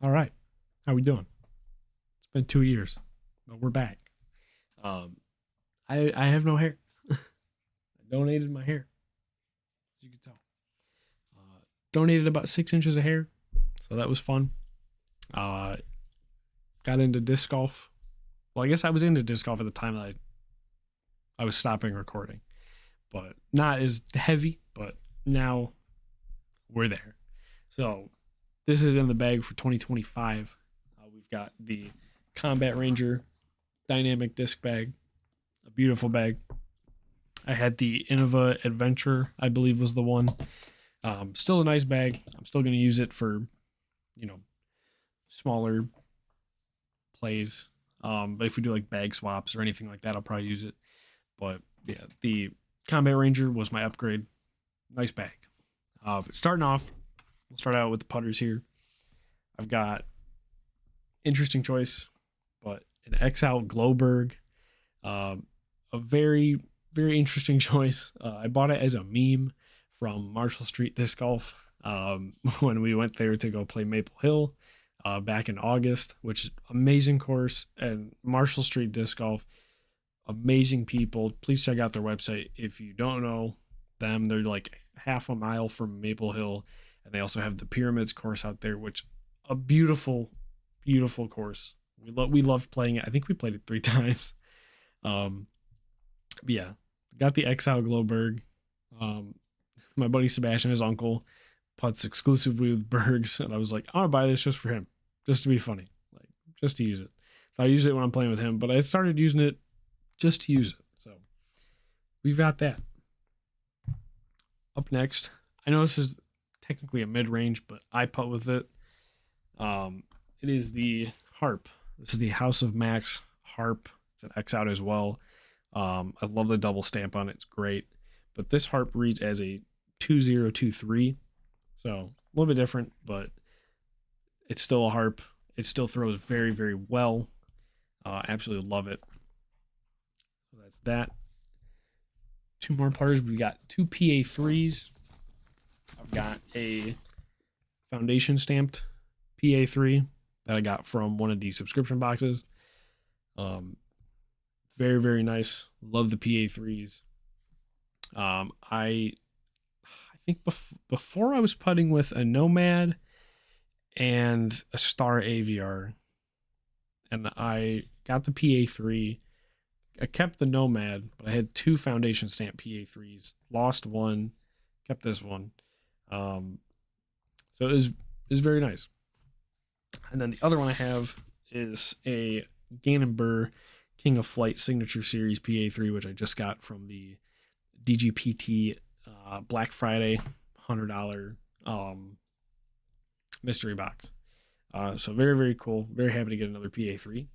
All right. How we doing? It's been 2 years, but we're back. Um, I have no hair. I donated my hair, as you can tell. Donated about 6 inches of hair, so that was fun. Uh, got into disc golf. Well, I guess I was into disc golf at the time that I was stopping recording, but not as heavy. But now we're there. So this is in the bag for 2025. We've got the Combat Ranger dynamic disc bag, a beautiful bag. I had the Innova Adventure, I believe was the one. Still a nice bag. I'm still going to use it for, you know, smaller plays. But if we do like bag swaps or anything like that, I'll probably use it. But yeah, the Combat Ranger was my upgrade. Nice bag. But starting off, we'll start out with the putters here. I've got interesting choice, but an XL Glowberg. A very, very interesting choice. I bought it as a meme from Marshall Street Disc Golf when we went there to go play Maple Hill back in August, which is amazing course. And Marshall Street Disc Golf, amazing people. Please check out their website. If you don't know them, they're like half a mile from Maple Hill. And they also have the Pyramids course out there, which a beautiful, beautiful course. We loved playing it. I think we played it 3 times. But yeah, got the XL Glowberg. My buddy Sebastian, his uncle, putts exclusively with Bergs, and I was like, I want to buy this just for him, just to be funny, like just to use it. So I use it when I'm playing with him, but I started using it just to use it. So we've got that. Up next, I know this is technically a mid-range, but I putt with it. It is the Harp. This is the House of Max Harp. It's an X out as well. I love the double stamp on it. It's great. But this Harp reads as a 2023. So a little bit different, but it's still a Harp. It still throws very, very well. Absolutely love it. So that's that. Two more putters. We got two PA3s. I've got a foundation stamped PA3 that I got from one of these subscription boxes. Very, very nice. Love the PA3s. I think before I was putting with a Nomad and a Star AVR, and I got the PA3. I kept the Nomad, but I had two foundation stamp PA3s. Lost one, kept this one. So it was very nice. And then the other one I have is a Gannon Burr King of Flight Signature Series PA3, which I just got from the DGPT Black Friday $100 mystery box. So very, very cool. Very happy to get another PA3,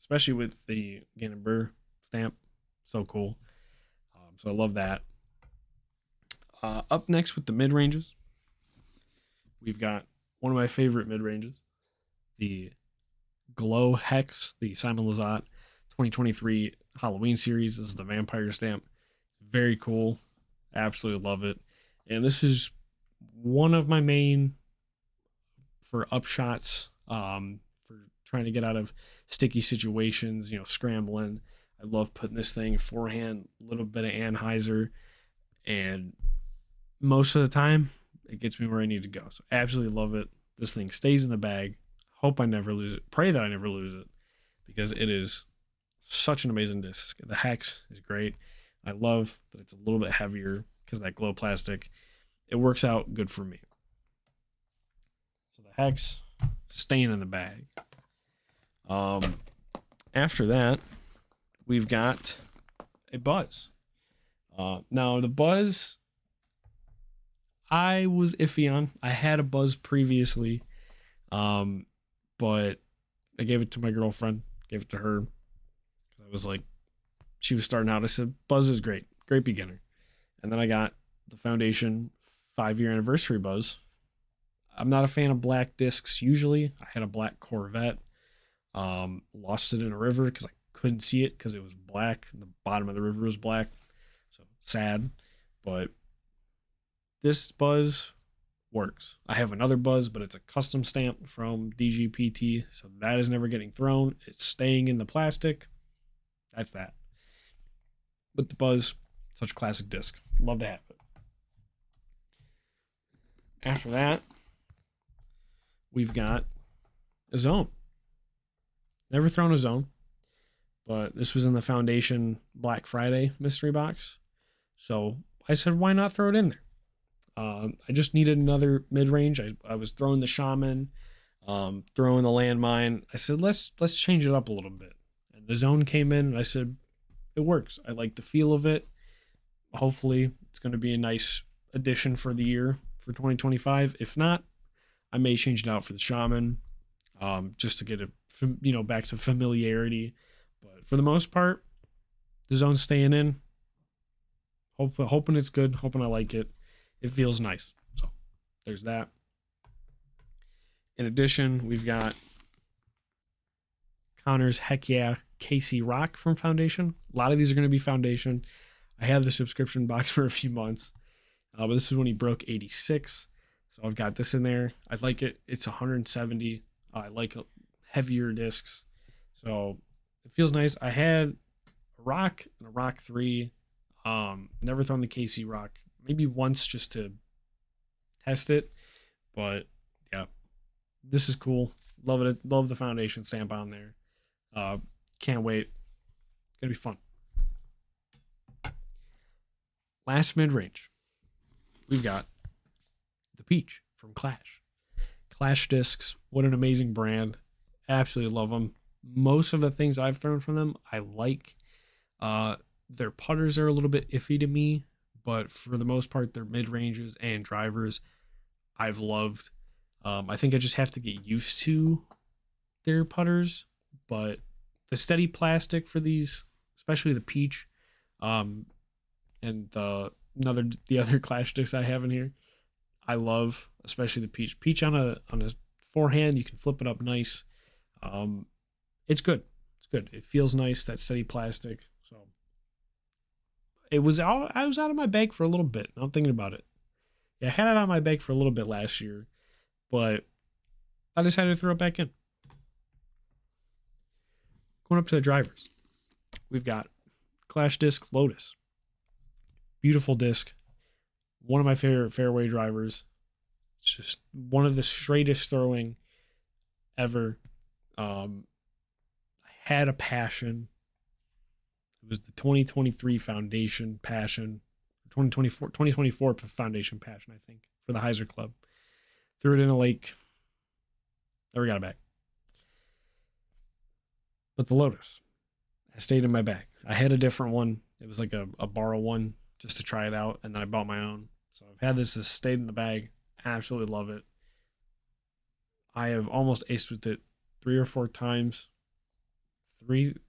especially with the Gannon Burr stamp. So cool. So I love that. Up next with the mid ranges, we've got one of my favorite mid ranges, the Glow Hex, the Simon Lizotte 2023 Halloween series. This is the vampire stamp. Very cool. Absolutely love it. And this is one of my main for upshots, for trying to get out of sticky situations, scrambling. I love putting this thing forehand, a little bit of Anheuser, and most of the time it gets me where I need to go. So absolutely love it. This thing stays in the bag. Hope I never lose it. Pray that I never lose it, because it is such an amazing disc. The hex is great. I love that it's a little bit heavier because that glow plastic. It works out good for me. So the hex staying in the bag. After that, we've got a Buzz. Now the Buzz, I was iffy on. I had a Buzz previously, but I gave it to my girlfriend. Gave it to her. I was like, she was starting out. I said, Buzz is great. Great beginner. And then I got the Foundation 5-year anniversary Buzz. I'm not a fan of black discs usually. I had a black Corvette. Lost it in a river because I couldn't see it because it was black. The bottom of the river was black. So sad. But this Buzz works. I have another buzz, but it's a custom stamp from DGPT, so that is never getting thrown. It's staying in the plastic. That's that. But the buzz, such a classic disc. Love to have it. After that, we've got a zone. Never thrown a zone, but this was in the Foundation Black Friday mystery box. So I said, why not throw it in there? I just needed another mid-range. I was throwing the Shaman, throwing the Landmine. I said, let's change it up a little bit. And the zone came in, and I said, it works. I like the feel of it. Hopefully, it's going to be a nice addition for the year for 2025. If not, I may change it out for the Shaman, just to get it, back to familiarity. But for the most part, the zone's staying in. Hoping it's good. Hoping I like it. It feels nice. So there's that. In addition, we've got Connor's Heck Yeah KC Rock from Foundation. A lot of these are going to be Foundation. I had the subscription box for a few months, but this is when he broke 86. So I've got this in there. I like it. It's 170. I like heavier discs. So it feels nice. I had a Rock and a Rock 3. Never thrown the KC Rock. Maybe once just to test it. But yeah, this is cool. Love it. Love the Foundation stamp on there. Can't wait. It's gonna be fun. Last mid-range, we've got the Peach from Clash. Clash discs, what an amazing brand. Absolutely love them. Most of the things I've thrown from them, I like. Their putters are a little bit iffy to me, but for the most part, their mid-ranges and drivers, I've loved. I think I just have to get used to their putters, but the steady plastic for these, especially the Peach, and the other Clash discs I have in here, I love, especially the Peach. Peach on a forehand, you can flip it up nice. It's good. It's good. It feels nice, that steady plastic. So I was out of my bag for a little bit. I'm thinking about it. Yeah, I had it on my bag for a little bit last year, but I decided to throw it back in. Going up to the drivers, we've got Clash disc Lotus. Beautiful disc. One of my favorite fairway drivers. It's just one of the straightest throwing ever. I had a passion. It was the 2023 Foundation Passion. 2024 Foundation Passion, I think, for the Heiser Club. Threw it in a lake. Never got it back. But the Lotus, I stayed in my bag. I had a different one. It was like a borrow one just to try it out, and then I bought my own. So I've had this, stayed in the bag. Absolutely love it. I have almost aced with it 3 or 4 times.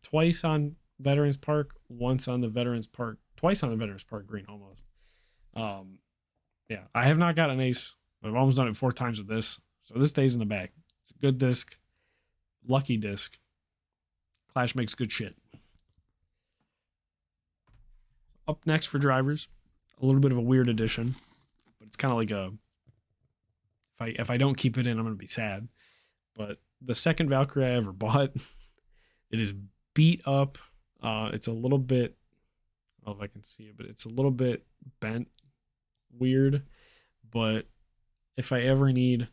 Twice on Veterans Park, once on the Veterans Park, twice on the Veterans Park green almost. Yeah, I have not got an ace, but I've almost done it 4 times with this. So this stays in the bag. It's a good disc. Lucky disc. Clash makes good shit. Up next for drivers, a little bit of a weird addition, but it's kind of like if I don't keep it in, I'm gonna be sad. But the second Valkyrie I ever bought, it is beat up. It's a little bit, I don't know if I can see it, but it's a little bit bent, weird. But if I ever need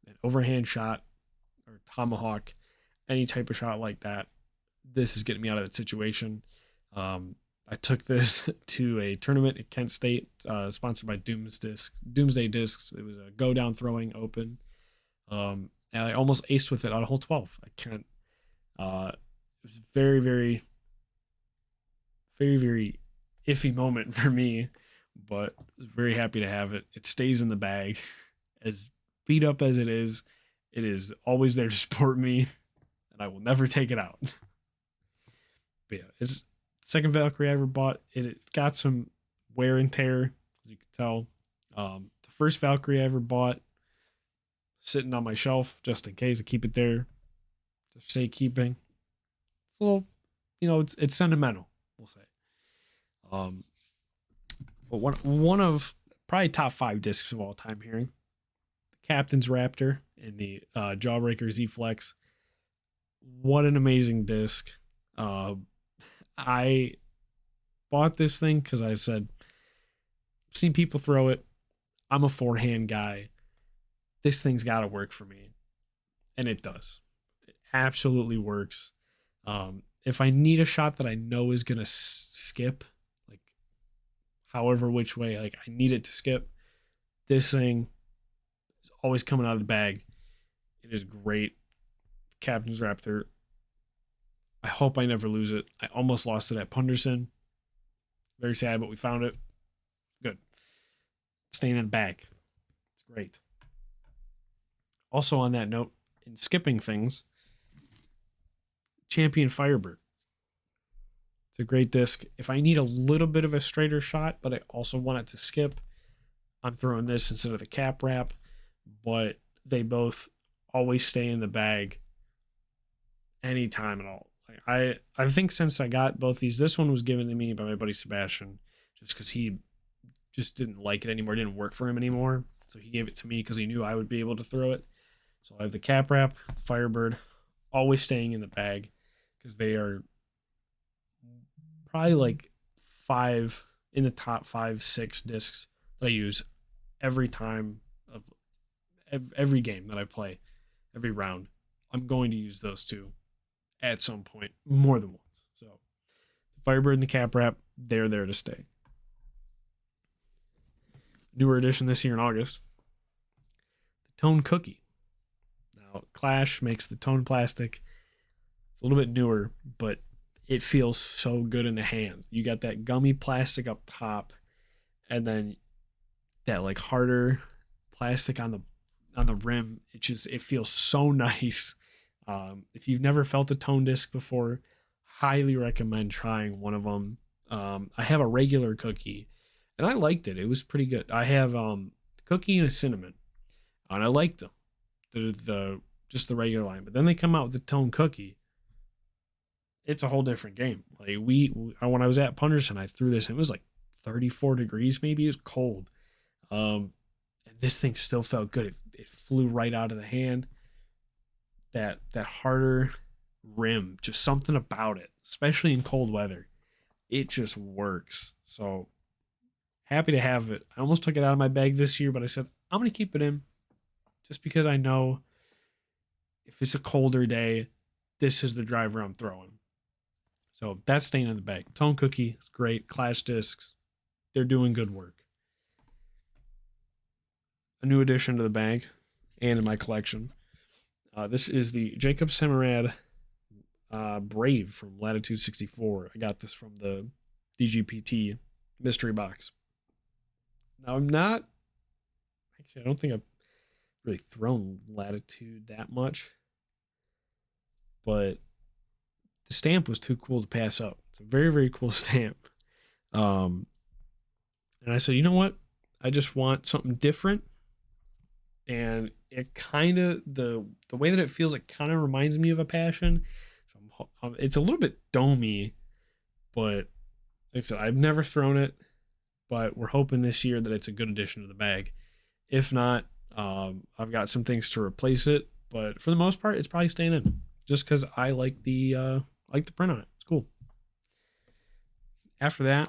an overhand shot or tomahawk, any type of shot like that, this is getting me out of that situation. I took this to a tournament at Kent State, sponsored by Doomsday Discs. It was a go down throwing open. And I almost aced with it on hole 12. I can't. It was a very, very, very, very iffy moment for me, but I was very happy to have it. It stays in the bag. As beat up as it is always there to support me, and I will never take it out. But yeah, it's the second Valkyrie I ever bought. It got some wear and tear, as you can tell. The first Valkyrie I ever bought, sitting on my shelf just in case. I keep it there, just say keeping. It's a little, it's sentimental, we'll say. But one of probably top 5 discs of all time here. Captain's Raptor in the Jawbreaker Z Flex. What an amazing disc. I bought this thing because I said, I've seen people throw it. I'm a forehand guy. This thing's got to work for me. And it does. It absolutely works. If I need a shot that I know is going to skip, like however which way, like I need it to skip, this thing is always coming out of the bag. It is great. Captain's Raptor. I hope I never lose it. I almost lost it at Punderson. Very sad, but we found it. Good. Staying in the bag. It's great. Also on that note, in skipping things, Champion Firebird. It's a great disc. If I need a little bit of a straighter shot, but I also want it to skip, I'm throwing this instead of the cap wrap. But they both always stay in the bag anytime at all. I think since I got both these, this one was given to me by my buddy Sebastian just because he just didn't like it anymore, didn't work for him anymore. So he gave it to me because he knew I would be able to throw it. So I have the cap wrap, Firebird, always staying in the bag because they are probably like five in the top 5-6 discs that I use every time of every game that I play, every round. I'm going to use those two at some point, more than once. So the Firebird and the cap wrap, they're there to stay. Newer edition this year in August, the Tone Cookie. Now Clash makes the Tone plastic. It's a little bit newer, but it feels so good in the hand. You got that gummy plastic up top, and then that like harder plastic on the rim. It feels so nice. If you've never felt a Tone disc before, highly recommend trying one of them. I have a regular cookie, and I liked it. It was pretty good. I have cookie and a cinnamon, and I liked them. The just the regular line, but then they come out with the Tone Cookie. It's a whole different game. Like when I was at Punderson, I threw this. And it was like 34 degrees, maybe. It was cold, and this thing still felt good. It flew right out of the hand. That harder rim, just something about it, especially in cold weather, it just works. So happy to have it. I almost took it out of my bag this year, but I said I'm gonna keep it in, just because I know if it's a colder day, this is the driver I'm throwing. So that's staying in the bag. Tone Cookie is great. Clash discs, they're doing good work. A new addition to the bag and in my collection. This is the Jacob Semerad Brave from Latitude 64. I got this from the DGPT mystery box. Now I don't think I've really thrown Latitude that much, but the stamp was too cool to pass up. It's a very, very cool stamp. And I said, you know what? I just want something different. And it kind of, the way that it feels, it kind of reminds me of a Passion. So it's a little bit domey, but like I said, I've never thrown it, but we're hoping this year that it's a good addition to the bag. If not, I've got some things to replace it, but for the most part, it's probably staying in just because I like the print on it. It's cool. After that,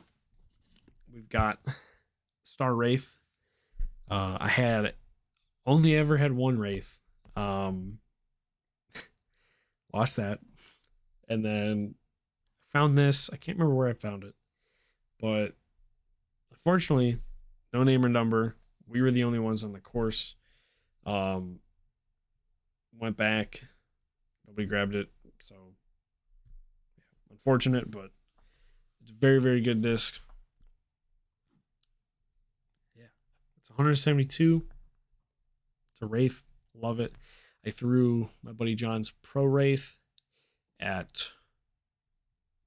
we've got Star Wraith. I had only ever had one Wraith. Lost that. And then found this. I can't remember where I found it. But unfortunately, no name or number. We were the only ones on the course. Went back. Nobody grabbed it. So, yeah, unfortunate, but it's a very, very good disc. Yeah. It's 172. It's a Wraith. Love it. I threw my buddy John's Pro Wraith at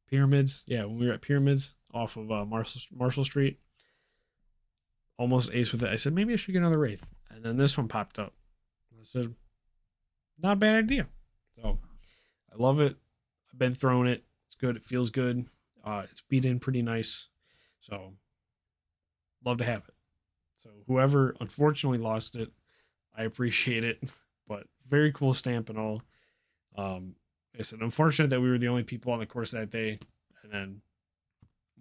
Pyramids. Yeah, when we were at Pyramids off of Marshall Street. Almost ace with it. I said, maybe I should get another Wraith. And then this one popped up. I said, not a bad idea. So I love it. I've been throwing it. It's good. It feels good. It's beat in pretty nice. So love to have it. So whoever unfortunately lost it, I appreciate it, but very cool stamp and all. Like I said, unfortunate that we were the only people on the course that day, and then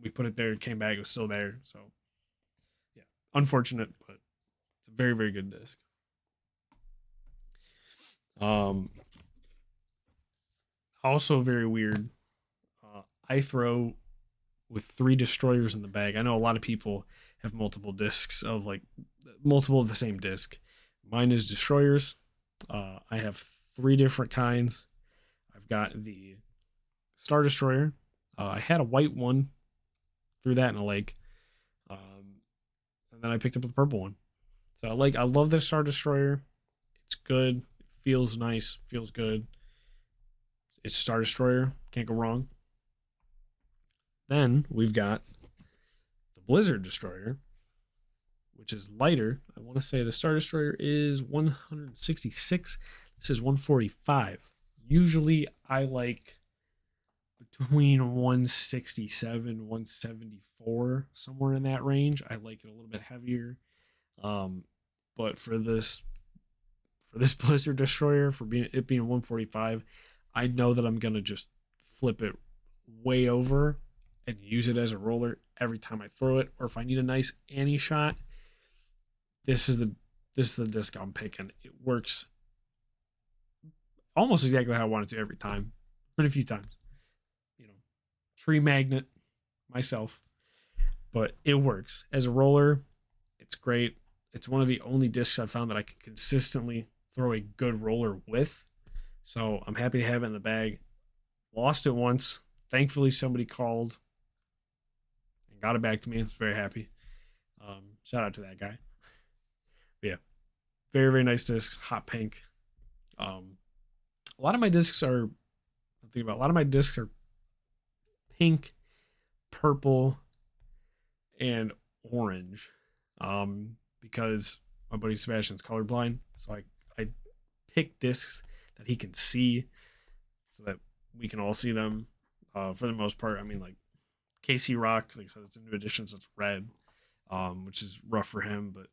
we put it there, came back, it was still there. So yeah, unfortunate, but it's a very very good disc. Um, Also very weird. I throw with three destroyers in the bag. I know a lot of people have multiple discs of like multiple of the same disc. Mine is destroyers. I have three different kinds. I've got the Star Destroyer. I had a white one, threw that in a lake, and then I picked up the purple one. So I love the Star Destroyer. It's good. It feels nice. Feels good. It's Star Destroyer. Can't go wrong. Then we've got the Blizzard Destroyer, which is lighter. I want to say the Star Destroyer is 166. This is 145. Usually I like between 167, 174, somewhere in that range. I like it a little bit heavier. Um, but for this Blizzard Destroyer, for being 145, I know that I'm gonna just flip it way over and use it as a roller every time I throw it. Or if I need a nice Annie shot, this is the disc I'm picking. It works almost exactly how I want it to every time. Been a few times, you know, tree magnet myself, but it works as a roller. It's great. It's one of the only discs I've found that I can consistently throw a good roller with. So I'm happy to have it in the bag. Lost it once. Thankfully, somebody called and got it back to me. I was very happy. Shout out to that guy. But yeah, very very nice discs. Hot pink. A lot of my discs are. I'm thinking about a lot of my discs are pink, purple, and orange. Because my buddy Sebastian's colorblind, so I pick discs that he can see, so that we can all see them. For the most part, I mean, like KC Rock, like I said, it's a new edition, so it's red, which is rough for him, but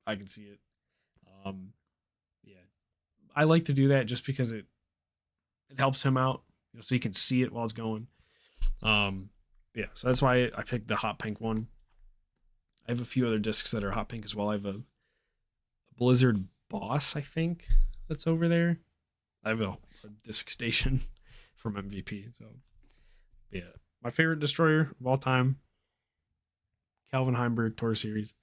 I can see it. Um, yeah, I like to do that just because it helps him out, so he can see it while it's going. Um, yeah, so that's why I picked the hot pink one. I have a few other discs that are hot pink as well. I have a Blizzard Boss, I think, that's over there. I have a disc station from MVP. So yeah, my favorite destroyer of all time, Calvin Heimberg Tour Series,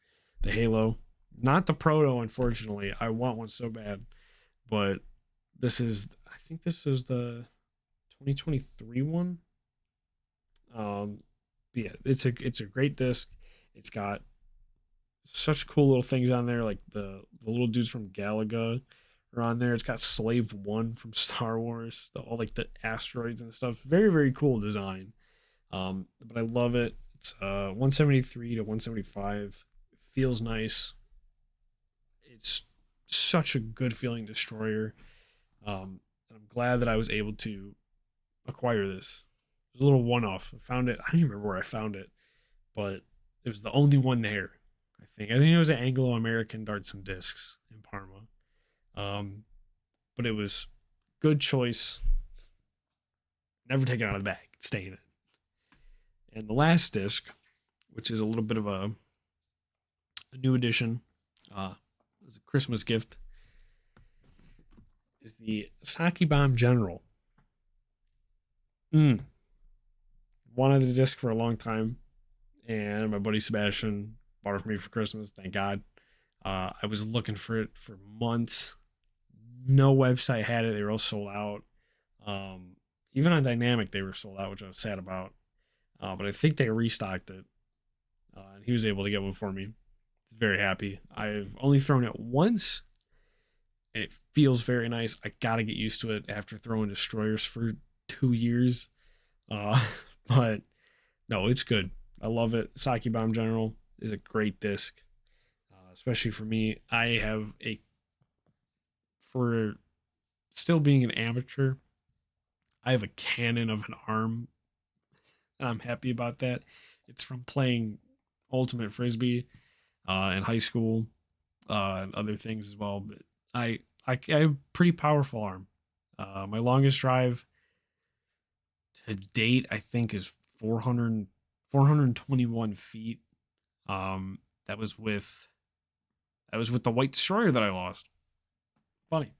the Halo, not the Proto. Unfortunately, I want one so bad, but I think this is the 2023 one. Yeah, it's a great disc. It's got such cool little things on there, like the little dudes from Galaga are on there. It's got Slave One from Star Wars, all like the asteroids and stuff. Very very cool design. But I love it. It's 173 to 175. It feels nice. It's such a good feeling destroyer. I'm glad that I was able to acquire this. It was a little one off. I found it. I don't even remember where I found it, but it was the only one there. I think it was at Anglo American Darts and Discs in Parma. Um, but it was good choice. Never taken it out of the bag. It's staying in. And the last disc, which is a little bit of a new edition, as a Christmas gift, is the Saki Bomb General. Wanted the disc for a long time, and my buddy Sebastian bought it for me for Christmas. Thank God. I was looking for it for months. No website had it. They were all sold out. Even on Dynamic, they were sold out, which I was sad about. But I think they restocked it, and he was able to get one for me. Very happy. I've only thrown it once, and it feels very nice. I gotta get used to it after throwing destroyers for 2 years. Uh, but no, it's good. I love it. Saki Bomb General is a great disc, especially for me. I have for still being an amateur, I have a cannon of an arm. I'm happy about that. It's from playing Ultimate Frisbee in high school and other things as well. But I have pretty powerful arm. My longest drive to date, I think, is 421 feet. Um, that was with the White Destroyer that I lost. Funny.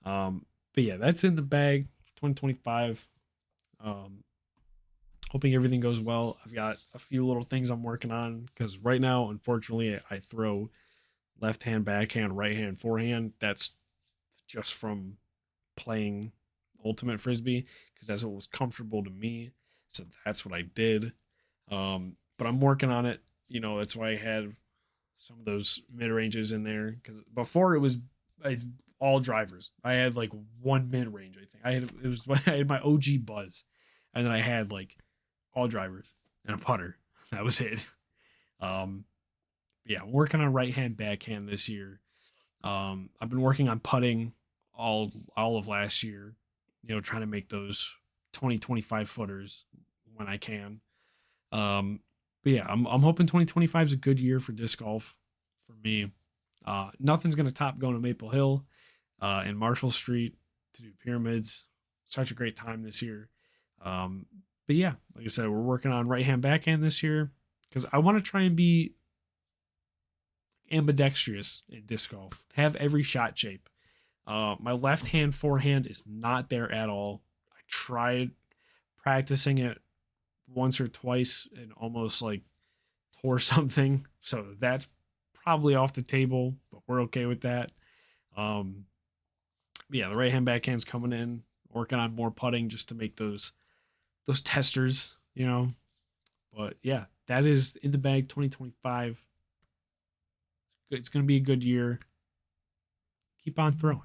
But yeah, that's in the bag. 2025. Um, hoping everything goes well. I've got a few little things I'm working on because right now, unfortunately, I throw left hand, backhand, right hand, forehand. That's just from playing ultimate frisbee because that's what was comfortable to me. So that's what I did. But I'm working on it. That's why I had some of those mid ranges in there because before it was all drivers. I had like one mid range. I think I had my OG buzz, and then I had like all drivers and a putter. That was it. Um, yeah, I'm working on right hand backhand this year. I've been working on putting all of last year. Trying to make those 2025 footers when I can. But yeah, I'm hoping 2025 is a good year for disc golf for me. Nothing's gonna top going to Maple Hill and Marshall Street to do pyramids. Such a great time this year. Um, but yeah, like I said, we're working on right hand backhand this year because I want to try and be ambidextrous in disc golf, have every shot shape. My left hand forehand is not there at all. I tried practicing it once or twice and almost like tore something. So that's probably off the table, but we're okay with that. Um, yeah, the right hand backhand's coming in, working on more putting just to make those testers. But yeah, that is in the bag 2025. It's going to be a good year. Keep on throwing.